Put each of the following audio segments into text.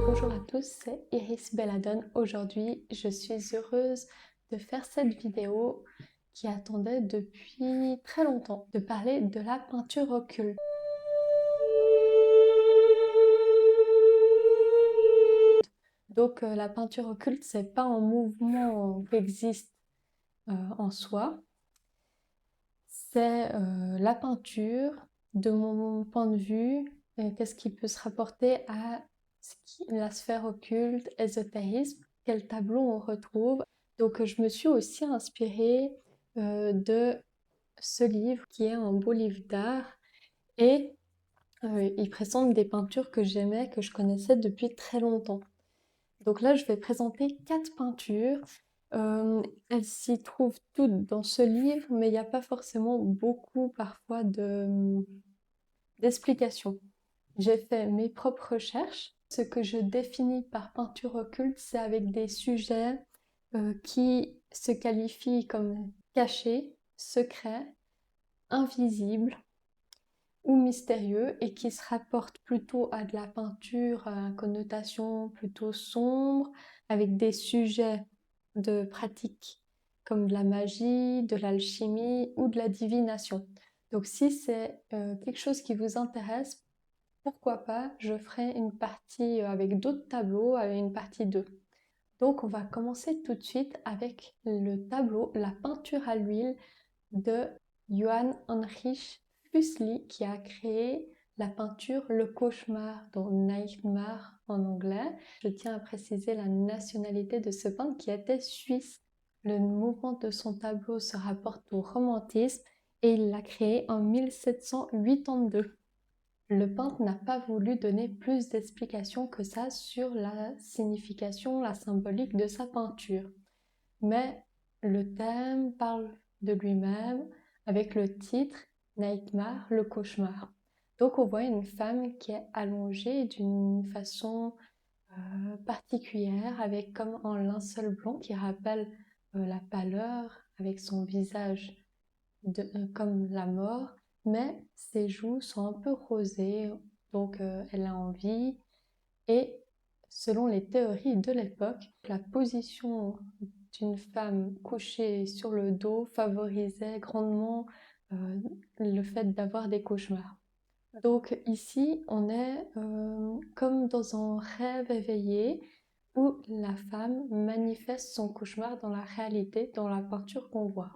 Bonjour à tous, c'est Iris Belladone. Aujourd'hui, je suis heureuse de faire cette vidéo qui attendait depuis très longtemps, de parler de la peinture occulte. Donc, la peinture occulte, c'est pas un mouvement qui existe en soi, c'est la peinture, de mon point de vue, qu'est-ce qui peut se rapporter à la sphère occulte, ésotérisme, quel tableau on retrouve. Donc je me suis aussi inspirée de ce livre qui est un beau livre d'art et il présente des peintures que j'aimais, que je connaissais depuis très longtemps. Donc là, je vais présenter 4 peintures. Elles s'y trouvent toutes dans ce livre, mais il n'y a pas forcément beaucoup parfois d'explications. J'ai fait mes propres recherches. Ce que je définis par peinture occulte, c'est avec des sujets qui se qualifient comme cachés, secrets, invisibles ou mystérieux et qui se rapportent plutôt à de la peinture à connotation plutôt sombre, avec des sujets de pratique comme de la magie, de l'alchimie ou de la divination. Donc si c'est quelque chose qui vous intéresse, pourquoi pas, je ferai une partie avec d'autres tableaux, une partie 2. Donc on va commencer tout de suite avec le tableau La peinture à l'huile de Johann Heinrich Füssli qui a créé la peinture Le Cauchemar, dont Nightmare en anglais. Je tiens à préciser la nationalité de ce peintre qui était suisse. Le mouvement de son tableau se rapporte au romantisme et il l'a créé en 1782. Le peintre n'a pas voulu donner plus d'explications que ça sur la signification, la symbolique de sa peinture. Mais le thème parle de lui-même avec le titre Nightmare, le cauchemar. Donc on voit une femme qui est allongée d'une façon particulière avec comme un linceul blanc qui rappelle la pâleur avec son visage comme la mort, mais ses joues sont un peu rosées, donc elle a envie. Et selon les théories de l'époque, la position d'une femme couchée sur le dos favorisait grandement le fait d'avoir des cauchemars. Donc ici, on est comme dans un rêve éveillé où la femme manifeste son cauchemar dans la réalité, dans la peinture qu'on voit.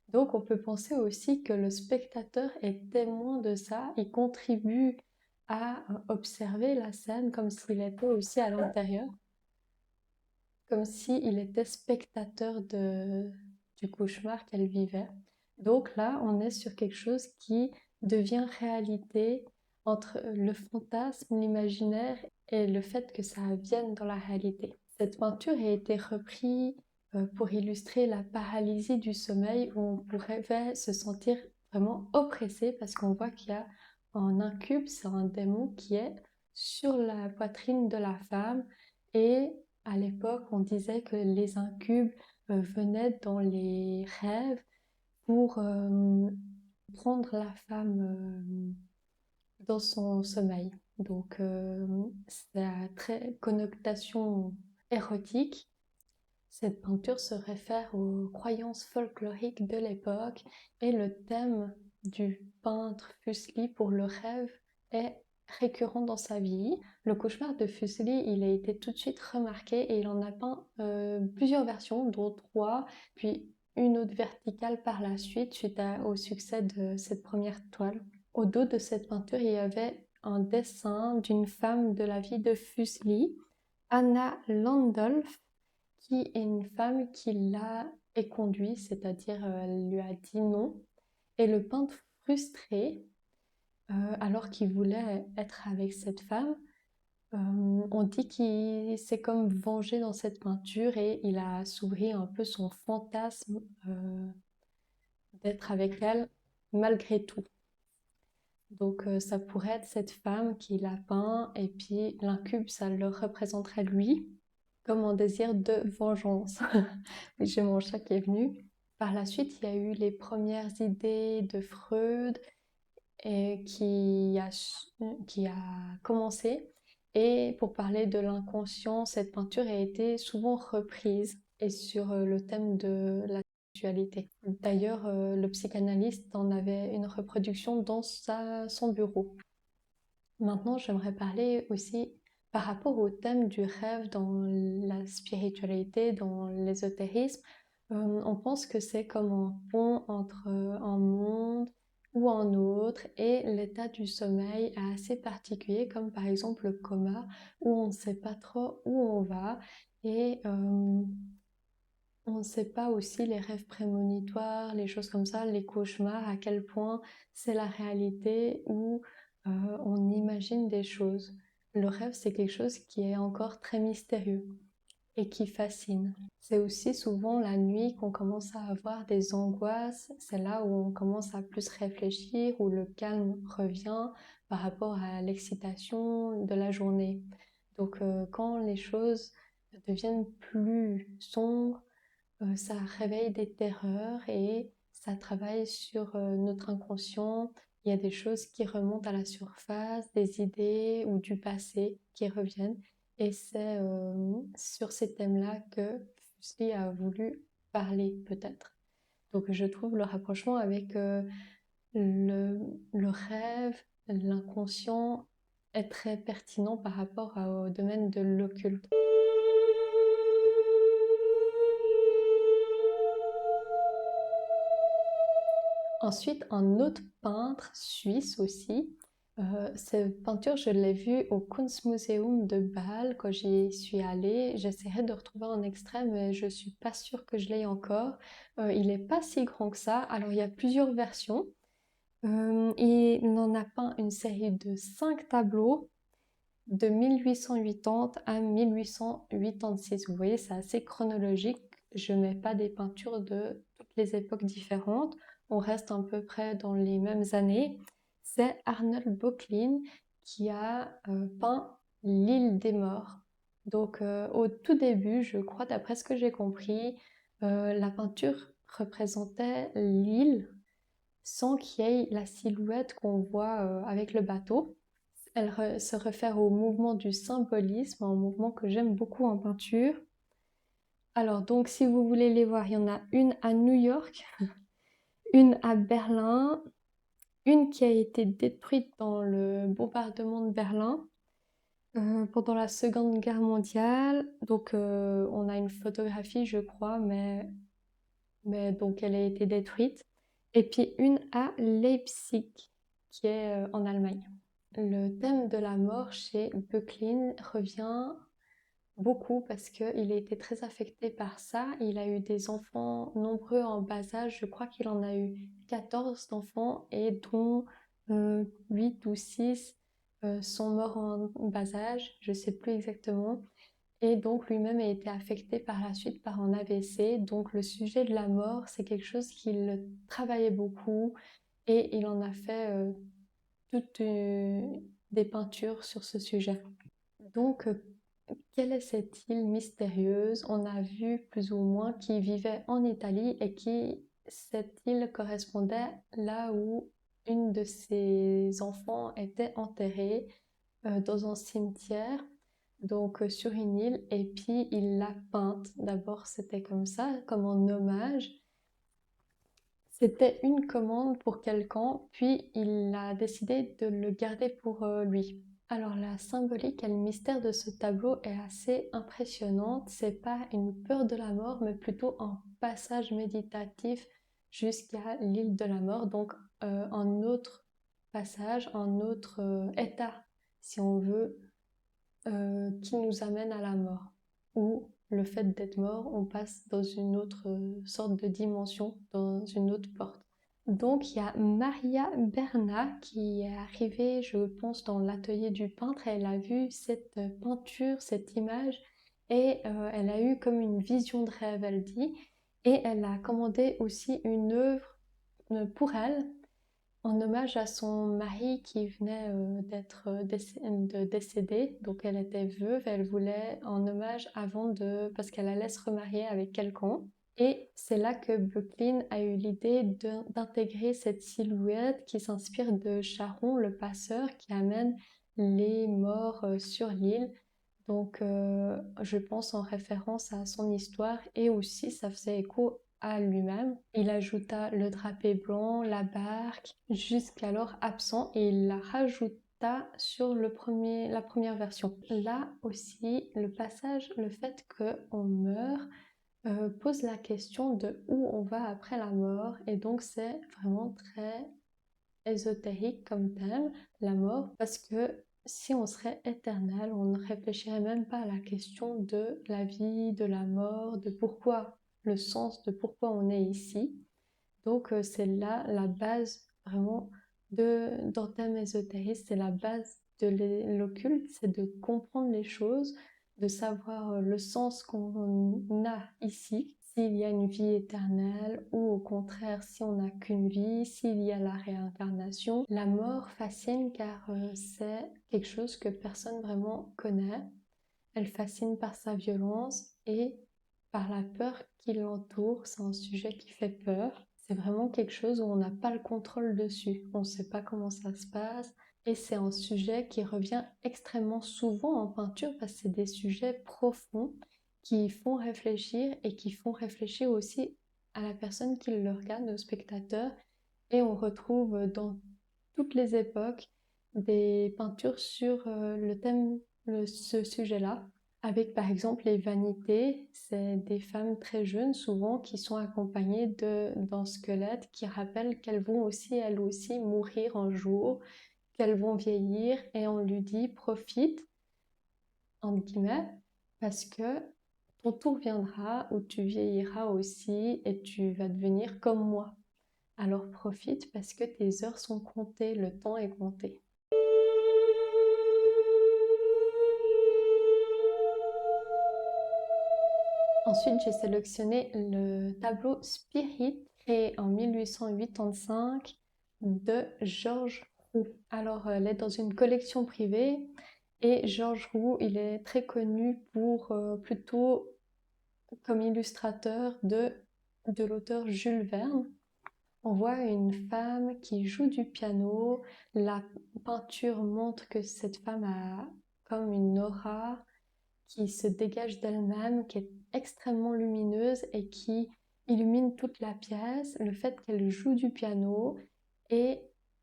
Donc on peut penser aussi que le spectateur est témoin de ça, il contribue à observer la scène comme s'il était aussi à l'intérieur, comme s'il était spectateur du cauchemar qu'elle vivait. Donc là, on est sur quelque chose qui devient réalité entre le fantasme, l'imaginaire et le fait que ça vienne dans la réalité. Cette peinture a été reprise pour illustrer la paralysie du sommeil où on pourrait se sentir vraiment oppressé parce qu'on voit qu'il y a un incube, c'est un démon qui est sur la poitrine de la femme et à l'époque on disait que les incubes venaient dans les rêves pour prendre la femme dans son sommeil. Donc c'est à très connotation érotique. Cette peinture se réfère aux croyances folkloriques de l'époque et le thème du peintre Fuseli pour le rêve est récurrent dans sa vie. Le cauchemar de Fuseli, il a été tout de suite remarqué et il en a peint plusieurs versions, dont 3, puis une autre verticale par la suite, au succès de cette première toile. Au dos de cette peinture, il y avait un dessin d'une femme de la vie de Fuseli, Anna Landolf, qui est une femme qui l'a éconduit, c'est-à-dire elle lui a dit non. Et le peintre frustré, alors qu'il voulait être avec cette femme, on dit qu'il s'est comme vengé dans cette peinture et il a assouvri un peu son fantasme d'être avec elle malgré tout. Donc ça pourrait être cette femme qui l'a peint et puis l'incube, ça le représenterait lui comme un désir de vengeance. Oui, j'ai mon chat qui est venu. Par la suite, il y a eu les premières idées de Freud et qui a commencé. Et pour parler de l'inconscient, cette peinture a été souvent reprise et sur le thème de la sexualité. D'ailleurs, le psychanalyste en avait une reproduction dans son bureau. Maintenant, j'aimerais parler aussi par rapport au thème du rêve dans la spiritualité, dans l'ésotérisme. On pense que c'est comme un pont entre un monde ou un autre et l'état du sommeil est assez particulier, comme par exemple le coma, où on ne sait pas trop où on va et on ne sait pas aussi les rêves prémonitoires, les choses comme ça, les cauchemars, à quel point c'est la réalité ou on imagine des choses. Le rêve, c'est quelque chose qui est encore très mystérieux et qui fascine. C'est aussi souvent la nuit qu'on commence à avoir des angoisses. C'est là où on commence à plus réfléchir, où le calme revient par rapport à l'excitation de la journée. Donc quand les choses deviennent plus sombres, ça réveille des terreurs et ça travaille sur notre inconscient. Il y a des choses qui remontent à la surface, des idées ou du passé qui reviennent. Et c'est sur ces thèmes-là que Fuseli a voulu parler, peut-être. Donc je trouve le rapprochement avec le rêve, l'inconscient est très pertinent par rapport au domaine de l'occulte. Ensuite, un autre peintre suisse aussi. Cette peinture, je l'ai vue au Kunstmuseum de Bâle quand j'y suis allée. J'essaierai de retrouver un extrait, mais je suis pas sûre que je l'ai encore. Il n'est pas si grand que ça. Alors, il y a plusieurs versions. Il en a peint une série de 5 tableaux de 1880 à 1886. Vous voyez, c'est assez chronologique. Je ne mets pas des peintures de toutes les époques différentes. On reste à peu près dans les mêmes années. C'est Arnold Böcklin qui a peint l'île des morts. Donc au tout début, je crois, d'après ce que j'ai compris, la peinture représentait l'île sans qu'il y ait la silhouette qu'on voit avec le bateau. Elle se réfère au mouvement du symbolisme, un mouvement que j'aime beaucoup en peinture. Alors donc si vous voulez les voir, il y en a une à New York, une à Berlin, une qui a été détruite dans le bombardement de Berlin pendant la Seconde Guerre mondiale. Donc on a une photographie, je crois, mais donc elle a été détruite. Et puis une à Leipzig, qui est en Allemagne. Le thème de la mort chez Böcklin revient beaucoup parce qu'il a été très affecté par ça. Il a eu des enfants nombreux en bas âge. Je crois qu'il en a eu 14 d'enfants et dont 8 ou 6 sont morts en bas âge. Je ne sais plus exactement. Et donc lui-même a été affecté par la suite par un AVC. Donc le sujet de la mort, c'est quelque chose qu'il travaillait beaucoup et il en a fait toutes des peintures sur ce sujet. Donc, quelle est cette île mystérieuse? On a vu plus ou moins qui vivait en Italie et qui cette île correspondait là où une de ses enfants était enterrée dans un cimetière, donc sur une île, et puis il l'a peinte. D'abord, c'était comme ça, comme un hommage. C'était une commande pour quelqu'un, puis il a décidé de le garder pour lui. Alors la symbolique et le mystère de ce tableau est assez impressionnante. C'est pas une peur de la mort, mais plutôt un passage méditatif jusqu'à l'île de la mort. Donc un autre passage, un autre état, si on veut, qui nous amène à la mort. Ou le fait d'être mort, on passe dans une autre sorte de dimension, dans une autre porte. Donc il y a Maria Berna qui est arrivée, je pense, dans l'atelier du peintre. Elle a vu cette peinture, cette image, et elle a eu comme une vision de rêve, elle dit. Et elle a commandé aussi une œuvre pour elle, en hommage à son mari qui venait de décéder. Donc elle était veuve, elle voulait en hommage parce qu'elle allait se remarier avec quelqu'un. Et c'est là que Böcklin a eu l'idée d'intégrer cette silhouette qui s'inspire de Charon, le passeur, qui amène les morts sur l'île. Donc, je pense en référence à son histoire et aussi ça faisait écho à lui-même. Il ajouta le drapé blanc, la barque, jusqu'alors absent, et il la rajouta sur la première version. Là aussi, le passage, le fait qu'on meurt, pose la question de où on va après la mort, et donc c'est vraiment très ésotérique comme thème, la mort, parce que si on serait éternel, on ne réfléchirait même pas à la question de la vie, de la mort, de pourquoi, le sens de pourquoi on est ici. Donc c'est là la base vraiment d'un thème ésotérique, c'est la base de l'occulte, c'est de comprendre les choses, de savoir le sens qu'on a ici, s'il y a une vie éternelle ou au contraire si on n'a qu'une vie, s'il y a la réincarnation. La mort fascine car c'est quelque chose que personne vraiment connaît. Elle fascine par sa violence et par la peur qui l'entoure. C'est un sujet qui fait peur. C'est vraiment quelque chose où on n'a pas le contrôle dessus. On ne sait pas comment ça se passe. Et c'est un sujet qui revient extrêmement souvent en peinture parce que c'est des sujets profonds qui font réfléchir et qui font réfléchir aussi à la personne qui le regarde, au spectateur. Et on retrouve dans toutes les époques des peintures sur le thème, ce sujet-là, avec par exemple les vanités. C'est des femmes très jeunes souvent qui sont accompagnées d'un squelette qui rappelle qu'elles vont aussi, elles aussi, mourir un jour, qu'elles vont vieillir, et on lui dit profite, entre guillemets, parce que ton tour viendra où tu vieilliras aussi et tu vas devenir comme moi. Alors profite parce que tes heures sont comptées, le temps est compté. Ensuite, j'ai sélectionné le tableau Spirit, créé en 1885 de Georges Roux. Alors, elle est dans une collection privée et Georges Roux, il est très connu pour plutôt comme illustrateur de l'auteur Jules Verne. On voit une femme qui joue du piano. La peinture montre que cette femme a comme une aura qui se dégage d'elle-même, qui est extrêmement lumineuse et qui illumine toute la pièce. Le fait qu'elle joue du piano et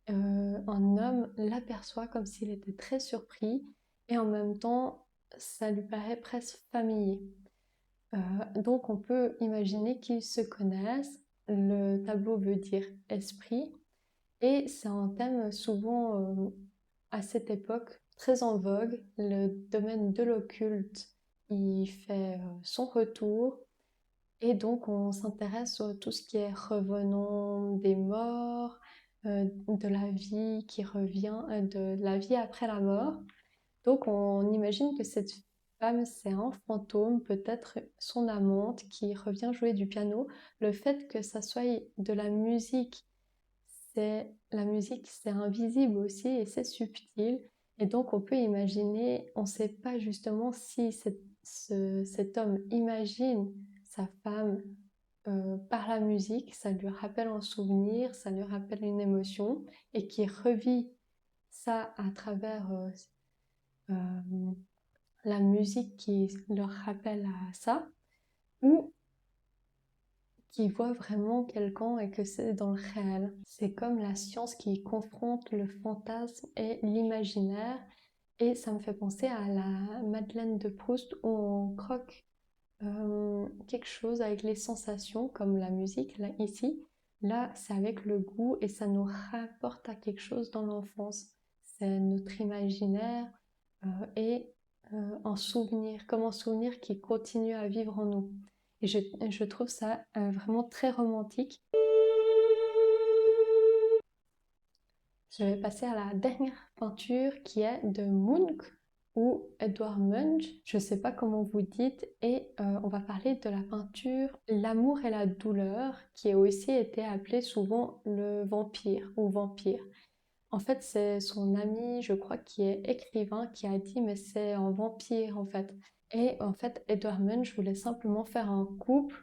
un homme l'aperçoit comme s'il était très surpris et en même temps, ça lui paraît presque familier. Donc on peut imaginer qu'ils se connaissent. Le tableau veut dire esprit et c'est un thème souvent à cette époque très en vogue. Le domaine de l'occulte il fait son retour et donc on s'intéresse à tout ce qui est revenant des morts, de la vie qui revient, de la vie après la mort. Donc on imagine que cette femme, c'est un fantôme, peut-être son amante qui revient jouer du piano. Le fait que ça soit de la musique, c'est invisible aussi et c'est subtil. Et donc on peut imaginer, on ne sait pas justement si cet homme imagine sa femme par la musique, ça lui rappelle un souvenir, ça lui rappelle une émotion et qui revit ça à travers euh, la musique qui leur rappelle à ça, ou qui voit vraiment quelqu'un et que c'est dans le réel. C'est comme la science qui confronte le fantasme et l'imaginaire, et ça me fait penser à la Madeleine de Proust où on croque quelque chose avec les sensations, comme la musique, là, ici. Là, c'est avec le goût et ça nous rapporte à quelque chose dans l'enfance. C'est notre imaginaire et un souvenir, comme un souvenir qui continue à vivre en nous. Et je trouve ça vraiment très romantique. Je vais passer à la dernière peinture qui est de Munch ou Edvard Munch, je ne sais pas comment vous dites, et on va parler de la peinture L'amour et la douleur, qui a aussi été appelée souvent le vampire ou vampire. En fait, c'est son ami, je crois, qui est écrivain, qui a dit, mais c'est un vampire en fait. Et en fait, Edvard Munch voulait simplement faire un couple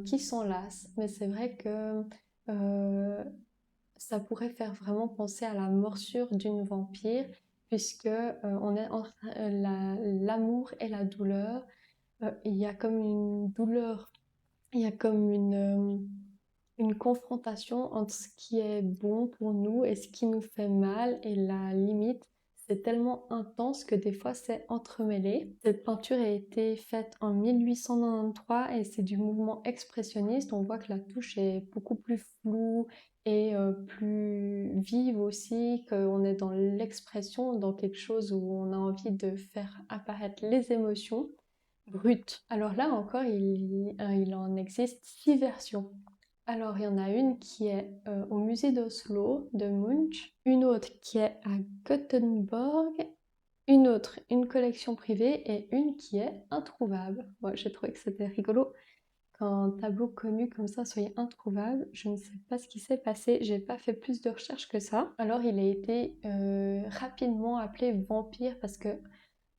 qui s'enlace. Mais c'est vrai que euh, ça pourrait faire vraiment penser à la morsure d'une vampire, puisque on est entre l'amour et la douleur. Il y a comme une douleur, il y a comme une confrontation entre ce qui est bon pour nous et ce qui nous fait mal, et la limite, c'est tellement intense que des fois c'est entremêlé. Cette peinture a été faite en 1893 et c'est du mouvement expressionniste. On voit que la touche est beaucoup plus floue et plus vive aussi, qu'on est dans l'expression, dans quelque chose où on a envie de faire apparaître les émotions brutes. Alors là encore, il en existe 6 versions. Alors, il y en a une qui est au musée d'Oslo de Munch, une autre qui est à Gothenburg, une autre, une collection privée, et une qui est introuvable. Moi, j'ai trouvé que c'était rigolo qu'un tableau connu comme ça soit introuvable. Je ne sais pas ce qui s'est passé, j'ai pas fait plus de recherches que ça. Alors, il a été rapidement appelé vampire parce que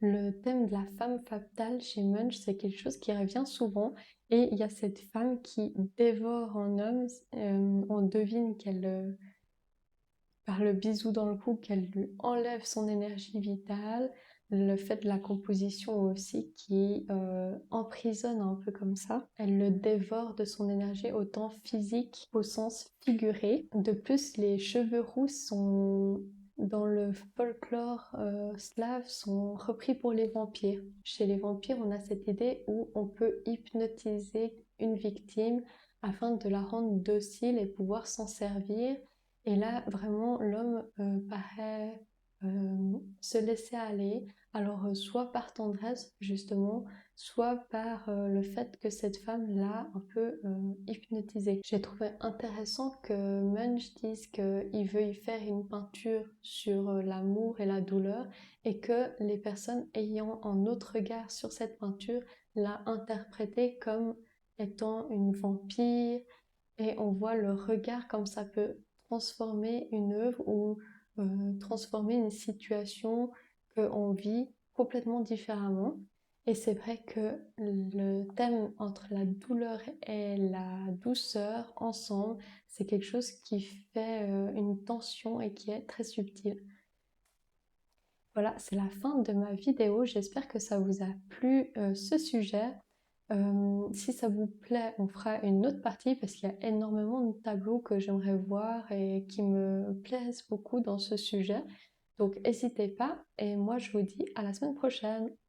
le thème de la femme fatale chez Munch, c'est quelque chose qui revient souvent. Et il y a cette femme qui dévore un homme. On devine qu'elle, par le bisou dans le cou, qu'elle lui enlève son énergie vitale. Le fait de la composition aussi qui emprisonne un peu comme ça. Elle le dévore de son énergie autant physique qu'au sens figuré. De plus, les cheveux roux sont dans le folklore slave sont repris pour les vampires. Chez les vampires, on a cette idée où on peut hypnotiser une victime afin de la rendre docile et pouvoir s'en servir. Et là, vraiment, l'homme paraît se laisser aller. Alors, soit par tendresse, justement, soit par le fait que cette femme l'a un peu hypnotisée. J'ai trouvé intéressant que Munch dise qu'il veut y faire une peinture sur l'amour et la douleur, et que les personnes ayant un autre regard sur cette peinture l'a interprétée comme étant une vampire, et on voit le regard comme ça peut transformer une œuvre ou transformer une situation qu'on vit complètement différemment. Et c'est vrai que le thème entre la douleur et la douceur ensemble, c'est quelque chose qui fait une tension et qui est très subtil. Voilà, c'est la fin de ma vidéo. J'espère que ça vous a plu ce sujet. Si ça vous plaît, on fera une autre partie parce qu'il y a énormément de tableaux que j'aimerais voir et qui me plaisent beaucoup dans ce sujet. Donc n'hésitez pas, et moi je vous dis à la semaine prochaine.